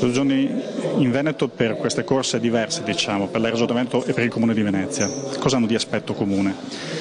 Sono giorni in Veneto per queste corse diverse, diciamo, per la Regione Veneto e per il Comune di Venezia. Cosa hanno di aspetto comune?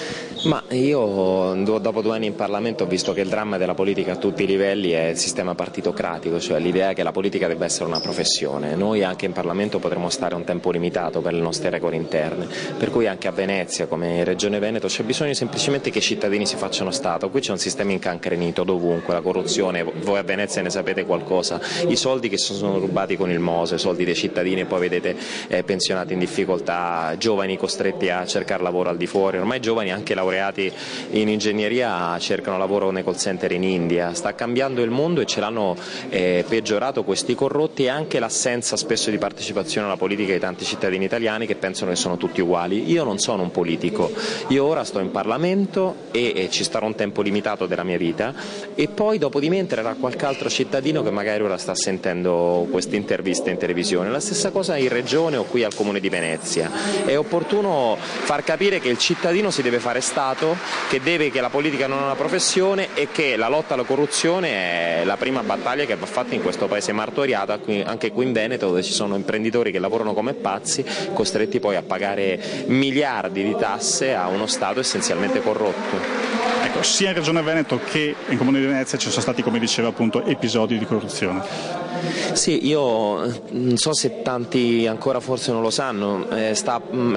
Ma io dopo 2 anni in Parlamento ho visto che il dramma della politica a tutti i livelli è il sistema partitocratico, cioè l'idea che la politica debba essere una professione. Noi anche in Parlamento potremo stare un tempo limitato per le nostre regole interne, per cui anche a Venezia come in Regione Veneto c'è bisogno semplicemente che i cittadini si facciano Stato. Qui c'è un sistema incancrenito dovunque, la corruzione, voi a Venezia ne sapete qualcosa, i soldi che sono rubati con il MOSE, soldi dei cittadini, e poi vedete pensionati in difficoltà, giovani costretti a cercare lavoro al di fuori, ormai giovani anche laureati in ingegneria cercano lavoro nei call center in India. Sta cambiando il mondo e ce l'hanno peggiorato questi corrotti, e anche l'assenza spesso di partecipazione alla politica di tanti cittadini italiani che pensano che sono tutti uguali. Io non sono un politico, io ora sto in Parlamento e ci starò un tempo limitato della mia vita, e poi dopo di me entrerà qualche altro cittadino che magari ora sta sentendo queste interviste in televisione. La stessa cosa in Regione o qui al Comune di Venezia. È opportuno far capire che il cittadino si deve fare Stato, che la politica non è una professione e che la lotta alla corruzione è la prima battaglia che va fatta in questo paese martoriato, anche qui in Veneto, dove ci sono imprenditori che lavorano come pazzi, costretti poi a pagare miliardi di tasse a uno Stato essenzialmente corrotto. Ecco, sia in Regione Veneto che in Comune di Venezia ci sono stati, come diceva appunto, episodi di corruzione. Sì, io non so se tanti ancora forse non lo sanno, è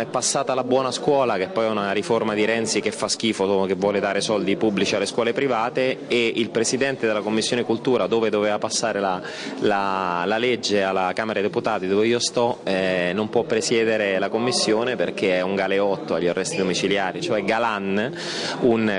passata la buona scuola, che poi è una riforma di Renzi che fa schifo, che vuole dare soldi pubblici alle scuole private, e il Presidente della Commissione Cultura, dove doveva passare la legge alla Camera dei Deputati, dove io sto, non può presiedere la Commissione perché è un galeotto agli arresti domiciliari, cioè Galan,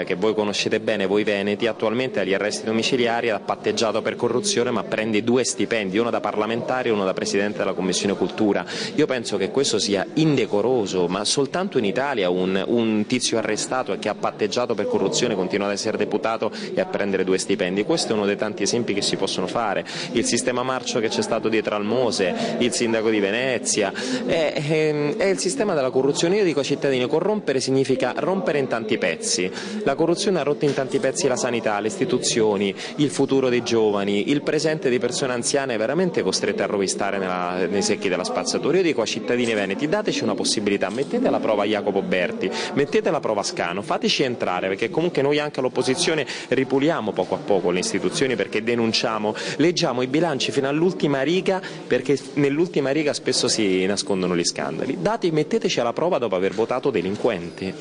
che voi conoscete bene, voi veneti, attualmente agli arresti domiciliari ha patteggiato per corruzione, ma prende 2 stipendi, uno da parlamentare e uno da Presidente della Commissione Cultura. Io penso che questo sia indecoroso, ma soltanto in Italia un tizio arrestato e che ha patteggiato per corruzione continua ad essere deputato e a prendere 2 stipendi. Questo è uno dei tanti esempi che si possono fare. Il sistema marcio che c'è stato dietro al MOSE, il sindaco di Venezia, è il sistema della corruzione. Io dico ai cittadini, corrompere significa rompere in tanti pezzi. La corruzione ha rotto in tanti pezzi la sanità, le istituzioni, il futuro dei giovani, il presente di persone anziane veramente costrette a rovistare nei secchi della spazzatura. Io dico ai cittadini veneti, dateci una possibilità, mettete alla prova Jacopo Berti, mettete alla prova Scano, fateci entrare, perché comunque noi anche all'opposizione ripuliamo poco a poco le istituzioni, perché denunciamo, leggiamo i bilanci fino all'ultima riga, perché nell'ultima riga spesso si nascondono gli scandali. Metteteci alla prova dopo aver votato delinquenti.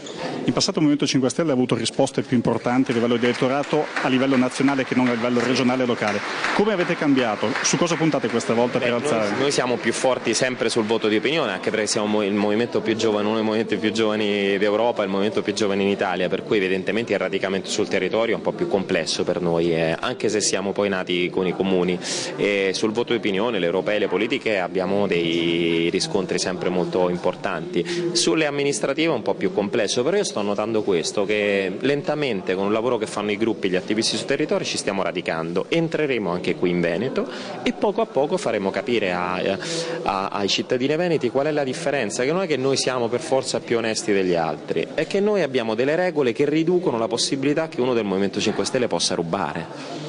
In passato il Movimento 5 Stelle ha avuto risposte più importanti a livello di elettorato, a livello nazionale che non a livello regionale e locale. Come avete cambiato? Su cosa puntate questa volta per alzare? Noi siamo più forti sempre sul voto di opinione, anche perché siamo il movimento più giovane, uno dei movimenti più giovani d'Europa, il movimento più giovane in Italia, per cui evidentemente il radicamento sul territorio è un po' più complesso per noi, anche se siamo poi nati con i comuni. E sul voto di opinione, le europee e le politiche, abbiamo dei riscontri sempre molto importanti. Sulle amministrative è un po' più complesso, però io sto notando questo, che lentamente con un lavoro che fanno i gruppi, gli attivisti sul territorio, ci stiamo radicando. Entreremo anche qui in Veneto e poco a poco faremo capire ai cittadini veneti qual è la differenza, che non è che noi siamo per forza più onesti degli altri, è che noi abbiamo delle regole che riducono la possibilità che uno del Movimento 5 Stelle possa rubare.